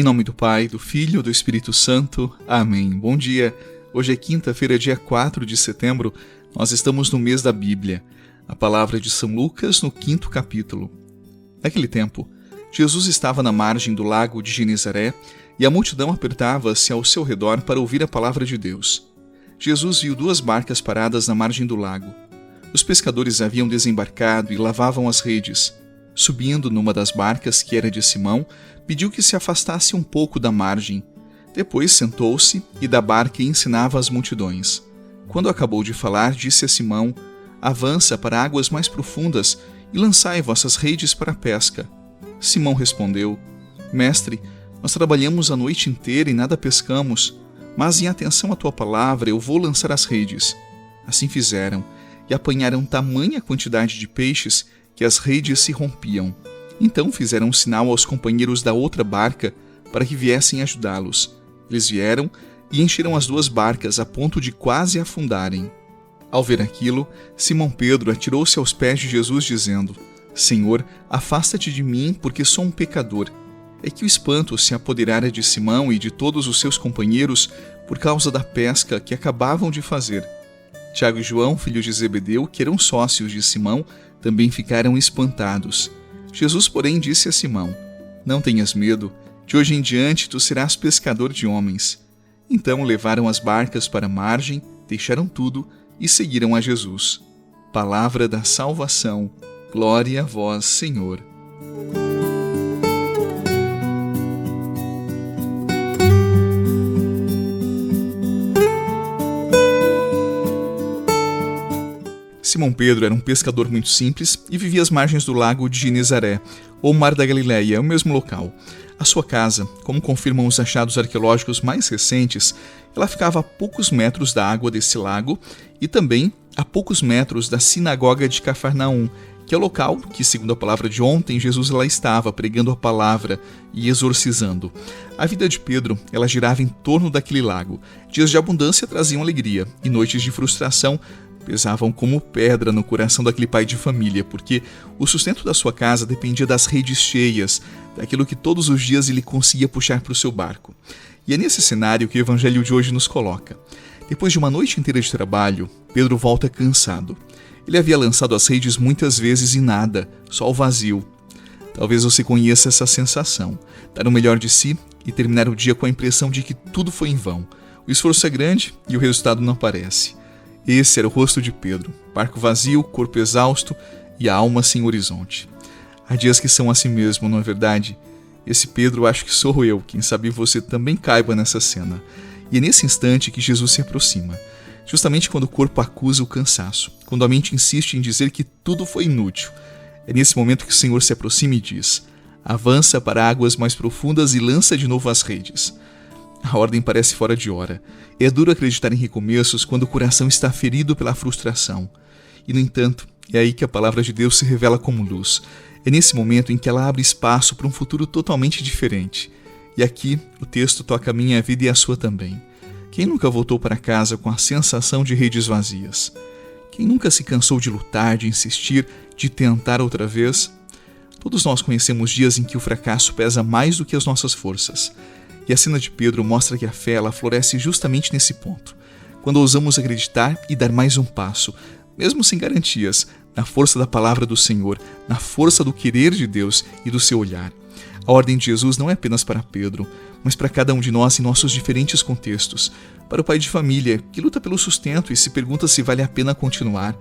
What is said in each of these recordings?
Em nome do Pai, do Filho e do Espírito Santo. Amém. Bom dia. Hoje é quinta-feira, dia 4 de setembro. Nós estamos no mês da Bíblia. A palavra de São Lucas no 5º capítulo. Naquele tempo, Jesus estava na margem do lago de Genezaré e a multidão apertava-se ao seu redor para ouvir a palavra de Deus. Jesus viu 2 barcas paradas na margem do lago. Os pescadores haviam desembarcado e lavavam as redes. Subindo numa das barcas, que era de Simão, pediu que se afastasse um pouco da margem. Depois sentou-se e da barca ensinava as multidões. Quando acabou de falar, disse a Simão: "Avança para águas mais profundas e lançai vossas redes para a pesca." Simão respondeu: "Mestre, nós trabalhamos a noite inteira e nada pescamos, mas em atenção à tua palavra eu vou lançar as redes." Assim fizeram, e apanharam tamanha quantidade de peixes que as redes se rompiam. Então fizeram um sinal aos companheiros da outra barca para que viessem ajudá-los. Eles vieram e encheram as 2 barcas a ponto de quase afundarem. Ao ver aquilo, Simão Pedro atirou-se aos pés de Jesus dizendo: "Senhor, afasta-te de mim, porque sou um pecador." É que o espanto se apoderara de Simão e de todos os seus companheiros por causa da pesca que acabavam de fazer. Tiago e João, filhos de Zebedeu, que eram sócios de Simão, também ficaram espantados. Jesus, porém, disse a Simão: "Não tenhas medo, de hoje em diante tu serás pescador de homens." Então levaram as barcas para a margem, deixaram tudo e seguiram a Jesus. Palavra da salvação. Glória a vós, Senhor. Simão Pedro era um pescador muito simples e vivia às margens do lago de Genezaré, ou Mar da Galileia, o mesmo local. A sua casa, como confirmam os achados arqueológicos mais recentes, ela ficava a poucos metros da água desse lago e também a poucos metros da sinagoga de Cafarnaum, que é o local que, segundo a palavra de ontem, Jesus lá estava pregando a palavra e exorcizando. A vida de Pedro, ela girava em torno daquele lago. Dias de abundância traziam alegria e noites de frustração pesavam como pedra no coração daquele pai de família, porque o sustento da sua casa dependia das redes cheias, daquilo que todos os dias ele conseguia puxar para o seu barco. E é nesse cenário que o evangelho de hoje nos coloca. Depois de uma noite inteira de trabalho, Pedro volta cansado. Ele havia lançado as redes muitas vezes e nada, só o vazio. Talvez você conheça essa sensação, dar o melhor de si e terminar o dia com a impressão de que tudo foi em vão. O esforço é grande e o resultado não aparece. Esse era o rosto de Pedro, barco vazio, corpo exausto e a alma sem horizonte. Há dias que são assim mesmo, não é verdade? Esse Pedro acho que sou eu, quem sabe você também caiba nessa cena. E é nesse instante que Jesus se aproxima, justamente quando o corpo acusa o cansaço, quando a mente insiste em dizer que tudo foi inútil. É nesse momento que o Senhor se aproxima e diz: "Avança para águas mais profundas e lança de novo as redes." A ordem parece fora de hora. É duro acreditar em recomeços quando o coração está ferido pela frustração. E, no entanto, é aí que a palavra de Deus se revela como luz. É nesse momento em que ela abre espaço para um futuro totalmente diferente. E aqui o texto toca a minha vida e a sua também. Quem nunca voltou para casa com a sensação de redes vazias? Quem nunca se cansou de lutar, de insistir, de tentar outra vez? Todos nós conhecemos dias em que o fracasso pesa mais do que as nossas forças. E a cena de Pedro mostra que a fé ela floresce justamente nesse ponto, quando ousamos acreditar e dar mais um passo, mesmo sem garantias, na força da palavra do Senhor, na força do querer de Deus e do seu olhar. A ordem de Jesus não é apenas para Pedro, mas para cada um de nós em nossos diferentes contextos. Para o pai de família, que luta pelo sustento e se pergunta se vale a pena continuar.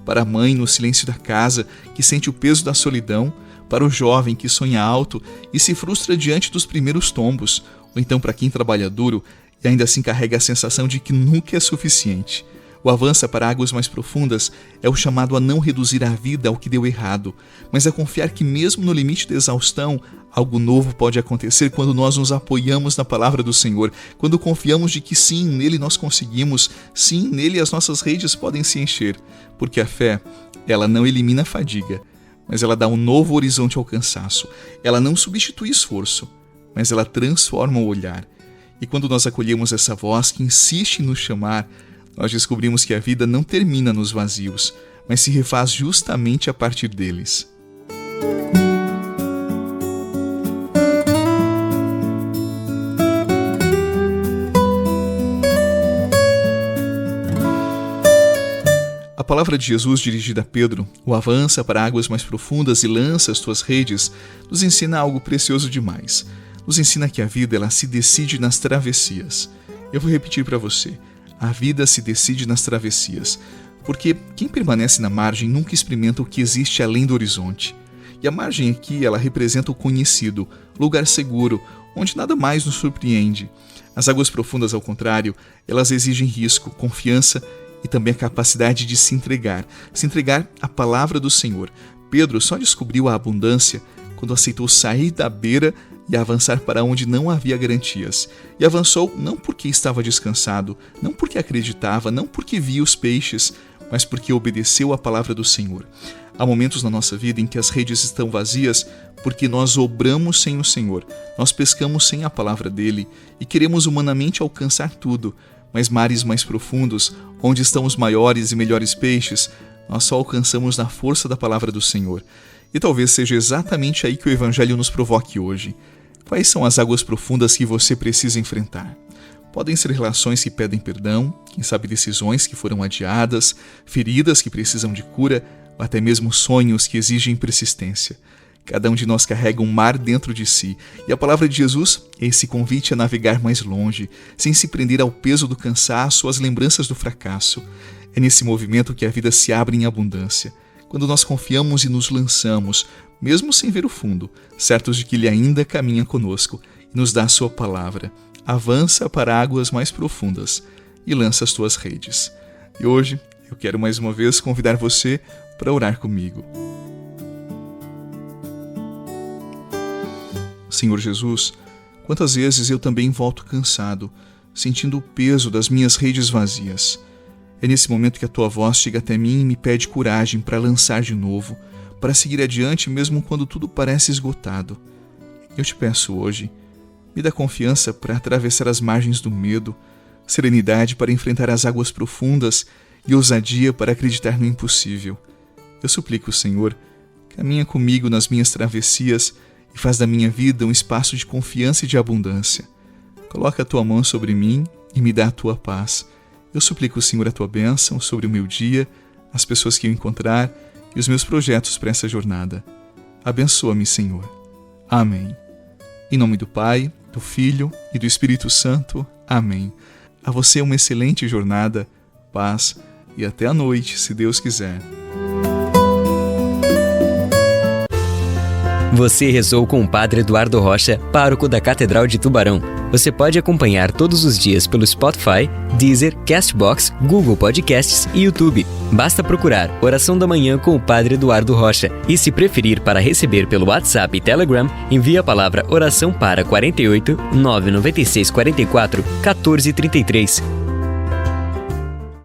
Para a mãe no silêncio da casa, que sente o peso da solidão. Para o jovem que sonha alto e se frustra diante dos primeiros tombos. Ou então para quem trabalha duro e ainda assim carrega a sensação de que nunca é suficiente. O avança para águas mais profundas é o chamado a não reduzir a vida ao que deu errado, mas a confiar que mesmo no limite da exaustão, algo novo pode acontecer quando nós nos apoiamos na palavra do Senhor, quando confiamos de que sim, nele nós conseguimos, sim, nele as nossas redes podem se encher, porque a fé, ela não elimina a fadiga, mas ela dá um novo horizonte ao cansaço. Ela não substitui esforço, mas ela transforma o olhar. E quando nós acolhemos essa voz que insiste em nos chamar, nós descobrimos que a vida não termina nos vazios, mas se refaz justamente a partir deles. A palavra de Jesus dirigida a Pedro, o avança para águas mais profundas e lança as tuas redes, nos ensina algo precioso demais. Nos ensina que a vida ela se decide nas travessias. Eu vou repetir para você. A vida se decide nas travessias. Porque quem permanece na margem nunca experimenta o que existe além do horizonte. E a margem aqui, ela representa o conhecido, lugar seguro, onde nada mais nos surpreende. As águas profundas, ao contrário, elas exigem risco, confiança e também a capacidade de se entregar à palavra do Senhor. Pedro só descobriu a abundância quando aceitou sair da beira e avançar para onde não havia garantias. E avançou não porque estava descansado, não porque acreditava, não porque via os peixes, mas porque obedeceu à palavra do Senhor. Há momentos na nossa vida em que as redes estão vazias porque nós obramos sem o Senhor, nós pescamos sem a palavra dele e queremos humanamente alcançar tudo, mas mares mais profundos, onde estão os maiores e melhores peixes, nós só alcançamos na força da palavra do Senhor. E talvez seja exatamente aí que o Evangelho nos provoque hoje. Quais são as águas profundas que você precisa enfrentar? Podem ser relações que pedem perdão, quem sabe decisões que foram adiadas, feridas que precisam de cura, ou até mesmo sonhos que exigem persistência. Cada um de nós carrega um mar dentro de si, e a palavra de Jesus é esse convite a navegar mais longe, sem se prender ao peso do cansaço ou às lembranças do fracasso. É nesse movimento que a vida se abre em abundância, quando nós confiamos e nos lançamos, mesmo sem ver o fundo, certos de que Ele ainda caminha conosco e nos dá a sua palavra. Avança para águas mais profundas e lança as tuas redes. E hoje eu quero mais uma vez convidar você para orar comigo. Senhor Jesus, quantas vezes eu também volto cansado, sentindo o peso das minhas redes vazias. É nesse momento que a tua voz chega até mim e me pede coragem para lançar de novo, para seguir adiante mesmo quando tudo parece esgotado. Eu te peço hoje, me dá confiança para atravessar as margens do medo, serenidade para enfrentar as águas profundas e ousadia para acreditar no impossível. Eu suplico, Senhor, caminha comigo nas minhas travessias e faz da minha vida um espaço de confiança e de abundância. Coloca a tua mão sobre mim e me dá a tua paz. Eu suplico, Senhor, a tua bênção sobre o meu dia, as pessoas que eu encontrar e os meus projetos para essa jornada. Abençoa-me, Senhor. Amém. Em nome do Pai, do Filho e do Espírito Santo. Amém. A você uma excelente jornada, paz e até a noite, se Deus quiser. Você rezou com o Padre Eduardo Rocha, pároco da Catedral de Tubarão. Você pode acompanhar todos os dias pelo Spotify, Deezer, Castbox, Google Podcasts e YouTube. Basta procurar Oração da Manhã com o Padre Eduardo Rocha. E se preferir para receber pelo WhatsApp e Telegram, envie a palavra oração para 48 996 44 14 33.